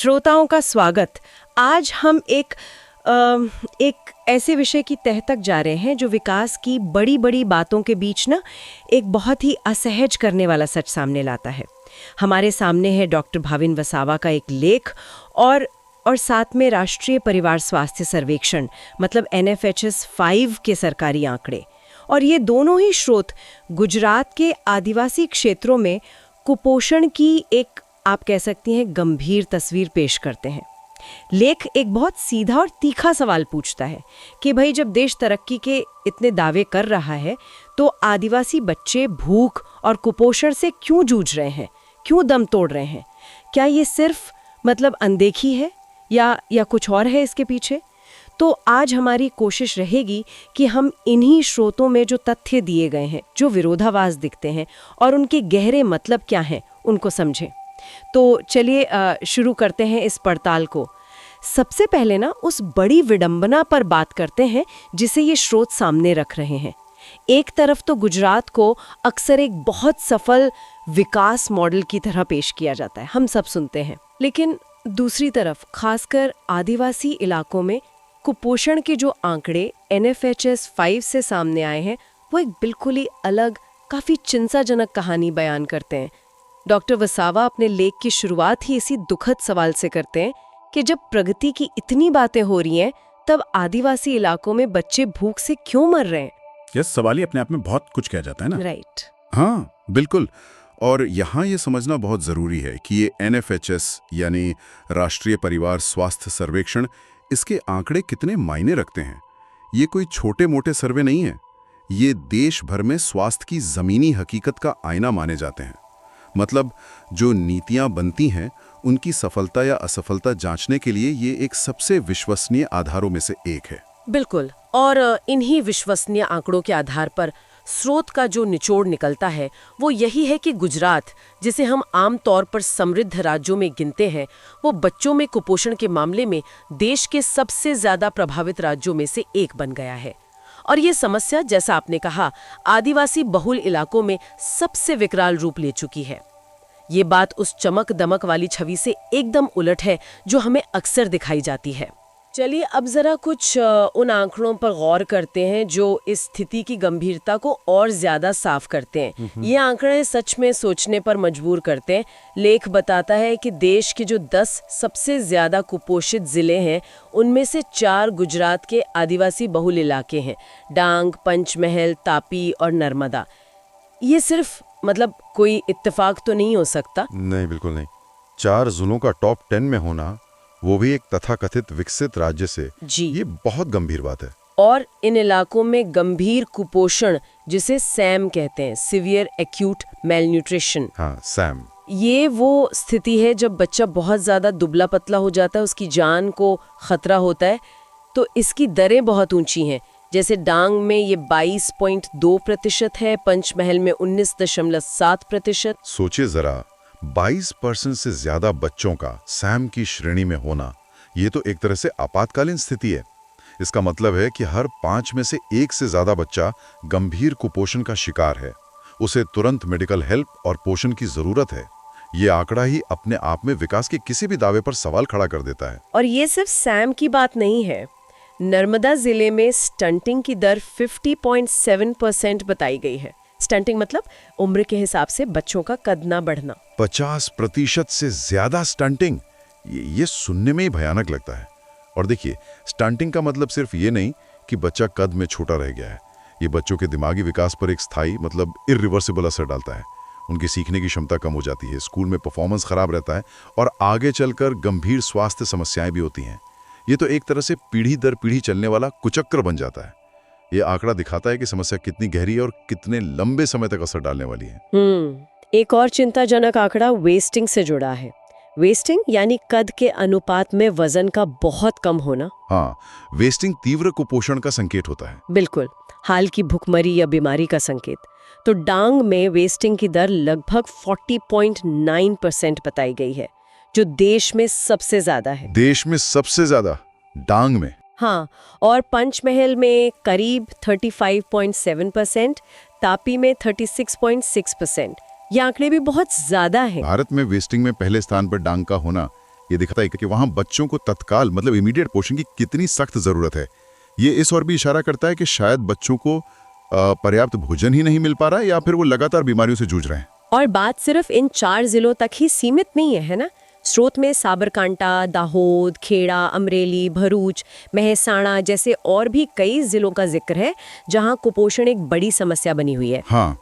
श्रोताओं का स्वागत। आज हम एक ऐसे विषय की तह तक जा रहे हैं जो विकास की बड़ी बड़ी बातों के बीच ना एक बहुत ही असहज करने वाला सच सामने लाता है। हमारे सामने है डॉक्टर भाविन वसावा का एक लेख और साथ में राष्ट्रीय परिवार स्वास्थ्य सर्वेक्षण मतलब NFHS 5 के सरकारी आंकड़े। और ये दोनों ही स्रोत गुजरात के आदिवासी क्षेत्रों में कुपोषण की एक आप कह सकती हैं गंभीर तस्वीर पेश करते हैं। लेख एक बहुत सीधा और तीखा सवाल पूछता है कि भाई जब देश तरक्की के इतने दावे कर रहा है तो आदिवासी बच्चे भूख और कुपोषण से क्यों जूझ रहे हैं, क्यों दम तोड़ रहे हैं? क्या ये सिर्फ मतलब अनदेखी है या कुछ और है इसके पीछे? तो आज हमारी कोशिश रहेगी कि हम इन्हीं स्रोतों में जो तथ्य दिए गए हैं, जो विरोधाभास दिखते हैं और उनके गहरे मतलब क्या हैं, उनको समझें। तो चलिए शुरू करते हैं इस पड़ताल को। सबसे पहले ना उस बड़ी विडंबना पर बात करते हैं जिसे ये स्रोत सामने रख रहे हैं। एक तरफ तो गुजरात को अक्सर एक बहुत सफल विकास मॉडल की तरह पेश किया जाता है, हम सब सुनते हैं। लेकिन दूसरी तरफ खासकर आदिवासी इलाकों में कुपोषण के जो आंकड़े NFHS 5 से सामने आए हैं वो एक बिल्कुल ही अलग, काफी चिंताजनक कहानी बयान करते हैं। डॉक्टर वसावा अपने लेख की शुरुआत ही इसी दुखद सवाल से करते हैं कि जब प्रगति की इतनी बातें हो रही हैं तब आदिवासी इलाकों में बच्चे भूख से क्यों मर रहे हैं? यह सवाल ही अपने आप में बहुत कुछ कह जाता है ना। राइट। हाँ बिल्कुल। और यहाँ ये समझना बहुत जरूरी है कि ये NFHS यानी राष्ट्रीय परिवार स्वास्थ्य सर्वेक्षण, इसके आंकड़े कितने मायने रखते हैं। ये कोई छोटे मोटे सर्वे नहीं है, ये देश भर में स्वास्थ्य की जमीनी हकीकत का आईना माने जाते हैं। मतलब जो नीतियां बनती हैं उनकी सफलता या असफलता जांचने के लिए ये एक सबसे विश्वसनीय आधारों में से एक है। बिल्कुल। और इन्हीं विश्वसनीय आंकड़ों के आधार पर स्रोत का जो निचोड़ निकलता है वो यही है कि गुजरात, जिसे हम आम तौर पर समृद्ध राज्यों में गिनते हैं, वो बच्चों में कुपोषण के मामले में देश के सबसे ज्यादा प्रभावित राज्यों में से एक बन गया है। और ये समस्या, जैसा आपने कहा, आदिवासी बहुल इलाकों में सबसे विकराल रूप ले चुकी है। ये बात उस चमक दमक वाली छवि से एकदम उलट है जो हमें अक्सर दिखाई जाती है। चलिए अब जरा कुछ उन आंकड़ों पर गौर करते हैं जो इस स्थिति की गंभीरता को और ज्यादा साफ करते हैं। ये आंकड़े सच में सोचने पर मजबूर करते हैं। लेख बताता है कि देश के जो 10 सबसे ज्यादा कुपोषित जिले हैं उनमें से 4 गुजरात के आदिवासी बहुल इलाके हैं, डांग, पंचमहल, तापी और नर्मदा। ये सिर्फ मतलब कोई इत्तेफाक तो नहीं हो सकता। नहीं, बिल्कुल नहीं। 4 जिलों का टॉप 10 में होना, वो भी एक तथाकथित विकसित राज्य से, जी, ये बहुत गंभीर बात है। और इन इलाकों में गंभीर कुपोषण, जिसे सैम कहते हैं, सीवियर एक्यूट मेलन्यूट्रिशन, हाँ सैम, ये वो स्थिति है जब बच्चा बहुत ज्यादा दुबला पतला हो जाता है, उसकी जान को खतरा होता है। तो इसकी दरें बहुत ऊंची हैं। जैसे डांग में ये 22.2% है, पंचमहल में 19.7%। सोचिए जरा, 22% से ज्यादा बच्चों का सैम की श्रेणी में होना, ये तो एक तरह से आपातकालीन स्थिति है। इसका मतलब है कि हर 5 में से 1 से ज्यादा बच्चा गंभीर कुपोषण का शिकार है। उसे तुरंत मेडिकल हेल्प और पोषण की जरूरत है। ये आंकड़ा ही अपने आप में विकास के किसी भी दावे पर सवाल खड़ा कर देता है। और ये सिर्फ सैम की बात नहीं है। नर्मदा जिले में स्टंटिंग की दर 50.7% बताई गई है। स्टंटिंग मतलब उम्र के हिसाब से बच्चों का कद ना बढ़ना। 50% से ज्यादा स्टंटिंग, ये सुनने में ही भयानक लगता है। और देखिए, स्टंटिंग का मतलब सिर्फ ये नहीं कि बच्चा कद में छोटा रह गया है। ये बच्चों के दिमागी विकास पर एक स्थायी मतलब इरिवर्सिबल असर डालता है। उनकी सीखने की क्षमता कम हो जाती है, स्कूल में परफॉर्मेंस खराब रहता है और आगे चलकर गंभीर स्वास्थ्य समस्याएं भी होती हैं। ये तो एक तरह से पीढ़ी दर पीढ़ी चलने वाला कुचक्र बन जाता है। ये आंकड़ा दिखाता है कि समस्या कितनी गहरी है और कितने लंबे समय तक असर डालने वाली है। एक और चिंताजनक आंकड़ा वेस्टिंग से जुड़ा है। वेस्टिंग यानी कद के अनुपात में वजन का बहुत कम होना। हाँ, वेस्टिंग तीव्र कुपोषण का संकेत होता है। बिल्कुल, हाल की भुखमरी या बीमारी का संकेत। तो डांग में वेस्टिंग की दर लगभग 40.9% बताई गई है, जो देश में सबसे ज्यादा है। देश में सबसे ज्यादा डांग में? हाँ, और पंचमहल में करीब 35.7%, तापी में 36.6%। ये आंकड़े भी बहुत ज्यादा हैं। भारत में वेस्टिंग में पहले स्थान पर डांग का होना ये दिखाता है कि वहाँ बच्चों को तत्काल मतलब इमीडिएट पोषण की कितनी सख्त ज़रूरत है। ये इस और भी इशारा करता है कि शायद बच्चों को पर्याप्त भोजन ही नहीं मिल पा रहा है या फिर वो लगातार बीमारियों से जूझ रहे हैं। और बात सिर्फ इन 4 जिलों तक ही सीमित नहीं है ना? स्रोत में साबरकांठा, दाहोद, खेड़ा, अमरेली, भरूच, मेहसाणा जैसे और भी कई जिलों का जिक्र है जहां कुपोषण एक बड़ी समस्या बनी हुई है। हाँ,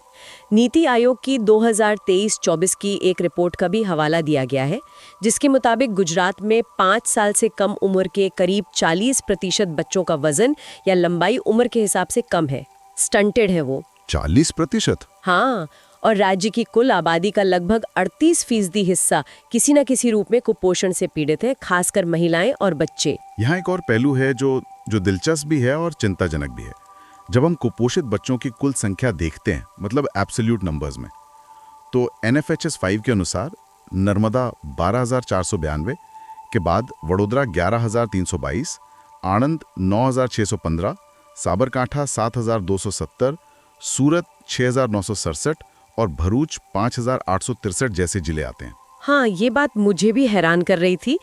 नीति आयोग की 2023-24 की एक रिपोर्ट का भी हवाला दिया गया है, जिसके मुताबिक गुजरात में 5 साल से कम उम्र के करीब 40% बच्चों का वजन या लंबाई उम्र के हिसाब से कम है, स्टंटेड है वो। 40%? हाँ, और राज्य की कुल आबादी का लगभग 38% हिस्सा किसी न किसी रूप में कुपोषण से पीड़ित है, खासकर महिलाएं और बच्चे। यहाँ एक और पहलू है जो दिलचस्प भी है और चिंताजनक भी है। जब हम कुपोषित बच्चों की कुल संख्या देखते हैं, मतलब एब्सोल्यूट नंबर्स में, तो NFHS 5 के अनुसार नर्मदा 12,492 के बाद वडोदरा 11,322, आणंद 9,615, साबरकांठा 7,270, सूरत 6,967 और भरूच 5,863 जैसे जिले आते हैं। हाँ, ये बात मुझे भी हैरान कर रही थी।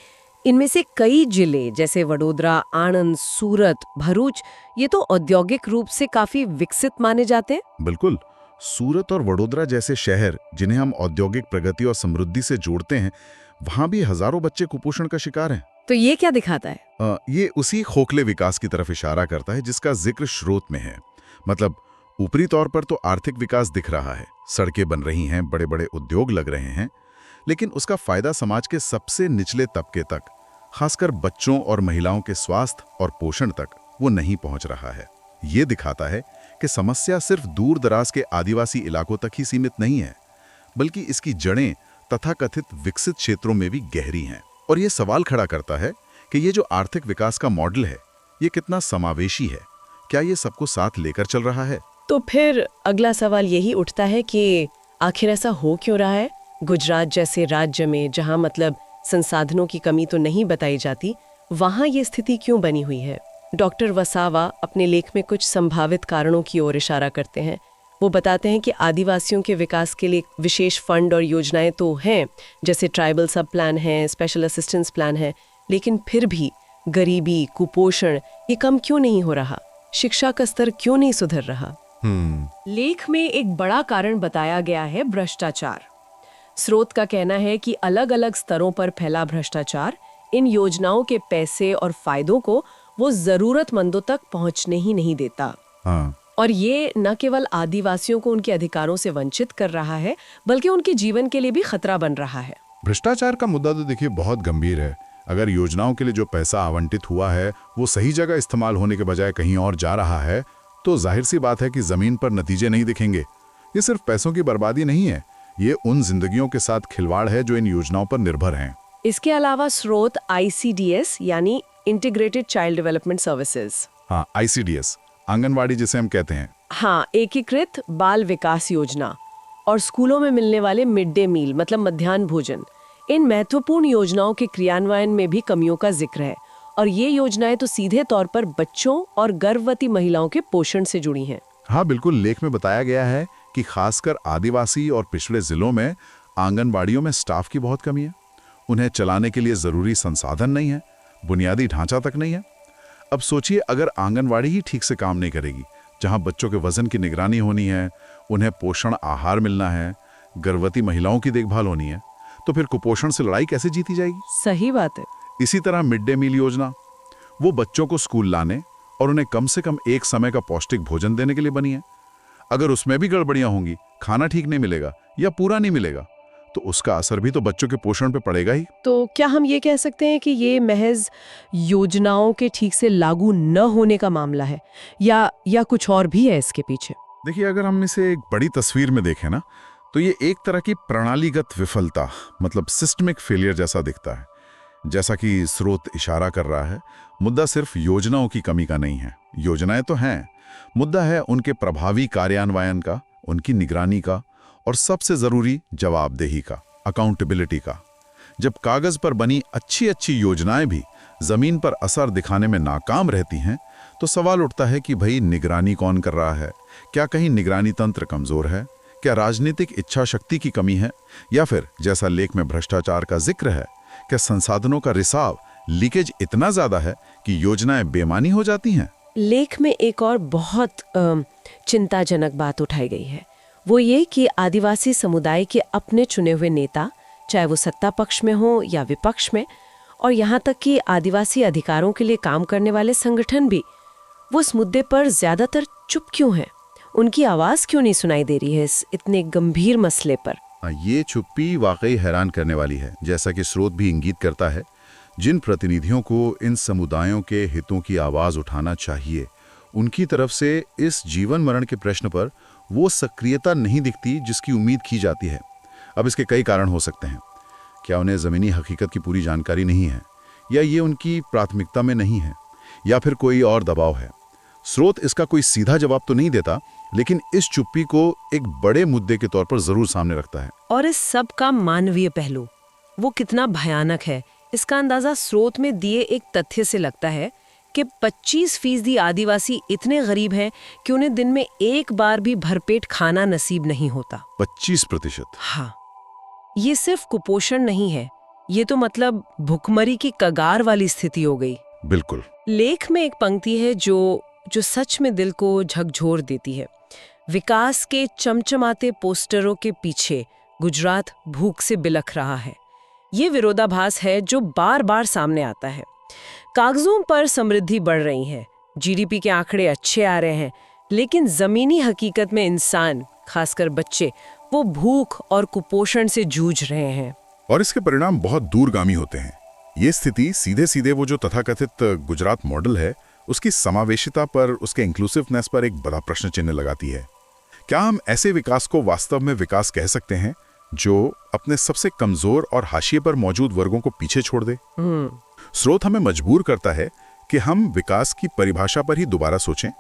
इनमें से कई जिले जैसे वडोदरा, आणंद, सूरत, भरूच ये तो औद्योगिक रूप से काफी विकसित माने जाते हैं। बिल्कुल, सूरत और वडोदरा जैसे शहर जिन्हें हम औद्योगिक प्रगति और समृद्धि से जोड़ते हैं, वहां भी हजारों बच्चे कुपोषण का शिकार हैं। तो ये क्या दिखाता है? ये उसी खोखले विकास की तरफ इशारा करता है जिसका जिक्र स्रोत में है। मतलब ऊपरी तौर पर तो आर्थिक विकास दिख रहा है, सड़कें बन रही हैं, बड़े बड़े उद्योग लग रहे हैं, लेकिन उसका फायदा समाज के सबसे निचले तबके तक, खासकर बच्चों और महिलाओं के स्वास्थ्य और पोषण तक वो नहीं पहुंच रहा है। ये दिखाता है कि समस्या सिर्फ दूर दराज के आदिवासी इलाकों तक ही सीमित नहीं है, बल्कि इसकी जड़ें तथाकथित विकसित क्षेत्रों में भी गहरी हैं। और ये सवाल खड़ा करता है कि ये जो आर्थिक विकास का मॉडल है, ये कितना समावेशी है? क्या ये सबको साथ लेकर चल रहा है? तो फिर अगला सवाल यही उठता है कि आखिर ऐसा हो क्यों रहा है? गुजरात जैसे राज्य में जहां मतलब संसाधनों की कमी तो नहीं बताई जाती, वहां ये स्थिति क्यों बनी हुई है? डॉक्टर वसावा अपने लेख में कुछ संभावित कारणों की ओर इशारा करते हैं। वो बताते हैं कि आदिवासियों के विकास के लिए विशेष फंड और योजनाएं तो हैं, जैसे ट्राइबल सब प्लान है, स्पेशल असिस्टेंस प्लान है, लेकिन फिर भी गरीबी, कुपोषण ये कम क्यों नहीं हो रहा? शिक्षा का स्तर क्यों नहीं सुधर रहा? लेख में एक बड़ा कारण बताया गया है भ्रष्टाचार। स्रोत का कहना है कि अलग अलग स्तरों पर फैला भ्रष्टाचार इन योजनाओं के पैसे और फायदों को वो जरूरतमंदों तक पहुंचने ही नहीं देता। हाँ। और ये न केवल आदिवासियों को उनके अधिकारों से वंचित कर रहा है, बल्कि उनके जीवन के लिए भी खतरा बन रहा है। भ्रष्टाचार का मुद्दा तो देखिए बहुत गंभीर है। अगर योजनाओं के लिए जो पैसा आवंटित हुआ है वो सही जगह इस्तेमाल होने के बजाय कहीं और जा रहा है, तो जाहिर सी बात है कि जमीन पर नतीजे नहीं दिखेंगे। ये सिर्फ पैसों की बर्बादी नहीं है, ये उन जिंदगियों के साथ खिलवाड़ है जो इन योजनाओं पर निर्भर हैं। इसके अलावा स्रोत ICDS यानी इंटीग्रेटेड चाइल्ड डेवलपमेंट सर्विसेज, हाँ, ICDS, आंगनवाड़ी जिसे हम कहते हैं, हाँ, एकीकृत बाल विकास योजना और स्कूलों में मिलने वाले मिड डे मील मतलब मध्याह्न भोजन, इन महत्वपूर्ण योजनाओं के क्रियान्वयन में भी कमियों का जिक्र है। और ये योजनाएं तो सीधे तौर पर बच्चों और गर्भवती महिलाओं के पोषण से जुड़ी हैं। हाँ बिल्कुल, लेख में बताया गया है कि खासकर आदिवासी और पिछड़े जिलों में आंगनबाड़ियों में स्टाफ की बहुत कमी है। उन्हें चलाने के लिए जरूरी संसाधन नहीं है, बुनियादी ढांचा तक नहीं है। अब सोचिए, अगर आंगनबाड़ी ही ठीक से काम नहीं करेगी, जहां बच्चों के वजन की निगरानी होनी है, उन्हें पोषण आहार मिलना है, गर्भवती महिलाओं की देखभाल होनी है, तो फिर कुपोषण से लड़ाई कैसे जीती जाएगी? सही बात है। इसी तरह मिड डे मील योजना, वो बच्चों को स्कूल लाने और उन्हें कम से कम एक समय का पौष्टिक भोजन देने के लिए बनी है। अगर उसमें भी गड़बड़ियां होंगी, खाना ठीक नहीं मिलेगा या पूरा नहीं मिलेगा, तो उसका असर भी तो बच्चों के पोषण पे पड़ेगा ही। तो क्या हम ये कह सकते हैं कि ये महज योजनाओं के ठीक से लागू न होने का मामला है या कुछ और भी है इसके पीछे? देखिए, अगर हम इसे एक बड़ी तस्वीर में देखें ना, तो ये एक तरह की प्रणालीगत विफलता मतलब सिस्टमिक फेलियर जैसा दिखता है। जैसा कि स्रोत इशारा कर रहा है, मुद्दा सिर्फ योजनाओं की कमी का नहीं है। योजनाएं तो हैं, मुद्दा है उनके प्रभावी कार्यान्वयन का, उनकी निगरानी का और सबसे जरूरी जवाबदेही का, अकाउंटेबिलिटी का। जब कागज पर बनी अच्छी अच्छी योजनाएं भी जमीन पर असर दिखाने में नाकाम रहती हैं, तो सवाल उठता है कि भाई निगरानी कौन कर रहा है? क्या कहीं निगरानी तंत्र कमजोर है? क्या राजनीतिक इच्छा शक्ति की कमी है? या फिर जैसा लेख में भ्रष्टाचार का जिक्र है, क्या संसाधनों का रिसाव, लीकेज इतना ज्यादा है कि योजनाएं बेमानी हो जाती हैं? लेख में एक और बहुत चिंताजनक बात उठाई गई है, वो ये कि आदिवासी समुदाय के अपने चुने हुए नेता, चाहे वो सत्ता पक्ष में हो या विपक्ष में, और यहाँ तक कि आदिवासी अधिकारों के लिए काम करने वाले संगठन भी, वो इस मुद्दे पर ज्यादातर चुप क्यों हैं? उनकी आवाज क्यों नहीं सुनाई दे रही है इस इतने गंभीर मसले पर? ये चुप्पी वाकई हैरान करने वाली है। जैसा कि स्रोत भी इंगित करता है, जिन प्रतिनिधियों को इन समुदायों के हितों की आवाज उठाना चाहिए, उनकी तरफ से इस जीवन मरण के प्रश्न पर वो सक्रियता नहीं दिखती जिसकी उम्मीद की जाती है। अब इसके कई कारण हो सकते हैं। क्या उन्हें ज़मीनी हकीकत की पूरी जानकारी नहीं है, या ये उनकी प्राथमिकता में नहीं है, या फिर कोई और दबाव है? स्रोत इसका कोई सीधा जवाब तो नहीं देता, लेकिन इस चुप्पी को एक बड़े मुद्दे के तौर पर जरूर सामने रखता है। और इस सब का मानवीय पहलू वो कितना भयानक है, इसका अंदाजा स्रोत में दिए एक तथ्य से लगता है कि 25% आदिवासी इतने गरीब हैं कि उन्हें दिन में एक बार भी भरपेट खाना नसीब नहीं होता। 25%? हाँ, ये सिर्फ कुपोषण नहीं है, ये तो मतलब भुखमरी की कगार वाली स्थिति हो गई। बिल्कुल। लेख में एक पंक्ति है जो सच में दिल को झकझोर देती है। विकास के चमचमाते पोस्टरों के पीछे गुजरात भूख से बिलख रहा है। ये विरोधाभास है जो बार बार सामने आता है। कागजों पर समृद्धि बढ़ रही है, जीडीपी के आंकड़े अच्छे आ रहे हैं, लेकिन जमीनी हकीकत में इंसान, खासकर बच्चे, वो भूख और कुपोषण से जूझ रहे हैं। और इसके परिणाम बहुत दूरगामी होते हैं। ये स्थिति सीधे सीधे वो जो तथाकथित गुजरात मॉडल है, उसकी समावेशिता पर, उसके इंक्लूसिवनेस पर एक बड़ा प्रश्न चिन्ह लगाती है। क्या हम ऐसे विकास को वास्तव में विकास कह सकते हैं जो अपने सबसे कमजोर और हाशिए पर मौजूद वर्गों को पीछे छोड़ दे? स्रोत हमें मजबूर करता है कि हम विकास की परिभाषा पर ही दोबारा सोचें।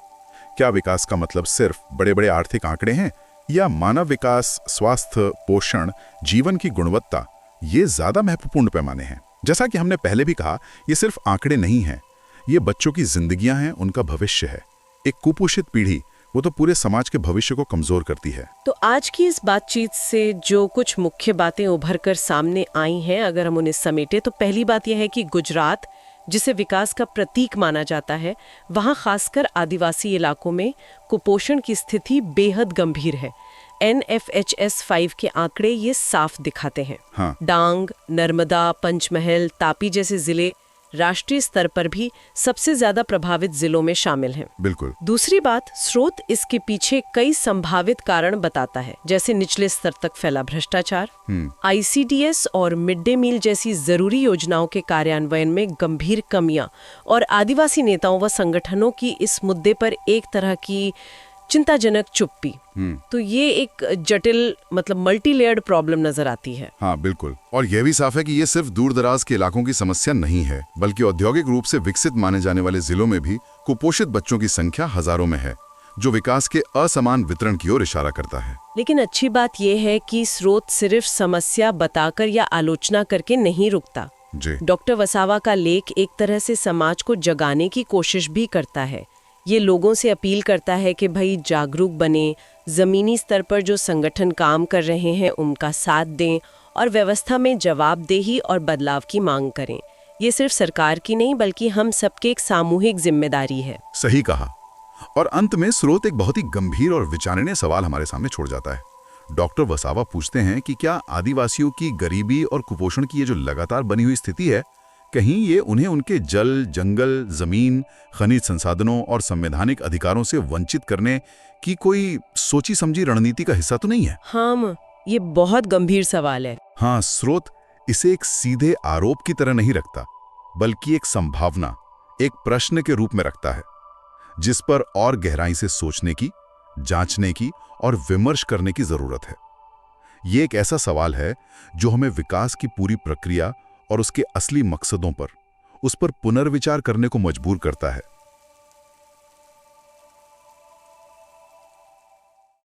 क्या विकास का मतलब सिर्फ बड़े बड़े आर्थिक आंकड़े हैं, या मानव विकास, स्वास्थ्य, पोषण, जीवन की गुणवत्ता, ये ज्यादा महत्वपूर्ण पैमाने हैं? जैसा कि हमने पहले भी कहा, ये सिर्फ आंकड़े नहीं हैं, ये बच्चों की जिंदगियां हैं, उनका भविष्य है। एक कुपोषित पीढ़ी, वो तो पूरे समाज के भविष्य को कमजोर करती है। तो आज की इस बातचीत से जो कुछ मुख्य बातें उभर कर सामने आई हैं, अगर हम उन्हें समेटे, तो पहली बात यह है कि गुजरात, जिसे विकास का प्रतीक माना जाता है, वहाँ खासकर आदिवासी इलाकों में कुपोषण की स्थिति बेहद गंभीर है। NFHS 5 के आंकड़े ये साफ दिखाते हैं। हाँ। डांग, नर्मदा, पंचमहल, तापी जैसे जिले राष्ट्रीय स्तर पर भी सबसे ज्यादा प्रभावित जिलों में शामिल हैं। बिल्कुल। दूसरी बात, स्रोत इसके पीछे कई संभावित कारण बताता है, जैसे निचले स्तर तक फैला भ्रष्टाचार, ICDS और मिड डे मील जैसी जरूरी योजनाओं के कार्यान्वयन में गंभीर कमियां, और आदिवासी नेताओं व संगठनों की इस मुद्दे पर एक तरह की चिंताजनक चुप्पी। तो ये एक जटिल, मतलब मल्टी लेयर्ड प्रॉब्लम नजर आती है। हाँ बिल्कुल। और यह भी साफ है कि ये सिर्फ दूर दराज के इलाकों की समस्या नहीं है, बल्कि औद्योगिक रूप से विकसित माने जाने वाले जिलों में भी कुपोषित बच्चों की संख्या हजारों में है, जो विकास के असमान वितरण की ओर इशारा करता है। लेकिन अच्छी बात यह है कि स्रोत सिर्फ समस्या बताकर या आलोचना करके नहीं रुकता। डॉक्टर वसावा का लेख एक तरह से समाज को जगाने की कोशिश भी करता है। ये लोगों से अपील करता है कि भाई जागरूक बने, जमीनी स्तर पर जो संगठन काम कर रहे हैं उनका साथ दें, और व्यवस्था में जवाबदेही और बदलाव की मांग करें। ये सिर्फ सरकार की नहीं, बल्कि हम सबके एक सामूहिक जिम्मेदारी है। सही कहा। और अंत में स्रोत एक बहुत ही गंभीर और विचारणीय सवाल हमारे सामने छोड़ जाता है। डॉक्टर वसावा पूछते हैं कि क्या आदिवासियों की गरीबी और कुपोषण की ये जो लगातार बनी हुई स्थिति है, कहीं ये उन्हें उनके जल, जंगल, जमीन, खनिज संसाधनों और संवैधानिक अधिकारों से वंचित करने की कोई सोची समझी रणनीति का हिस्सा तो नहीं है? हाँ, ये बहुत गंभीर सवाल है। हाँ, स्रोत इसे एक सीधे आरोप की तरह नहीं रखता, बल्कि एक संभावना, एक प्रश्न के रूप में रखता है, जिस पर और गहराई से सोचने की, जांचने की और विमर्श करने की जरूरत है। ये एक ऐसा सवाल है जो हमें विकास की पूरी प्रक्रिया और उसके असली मकसदों पर, उस पर पुनर्विचार करने को मजबूर करता है।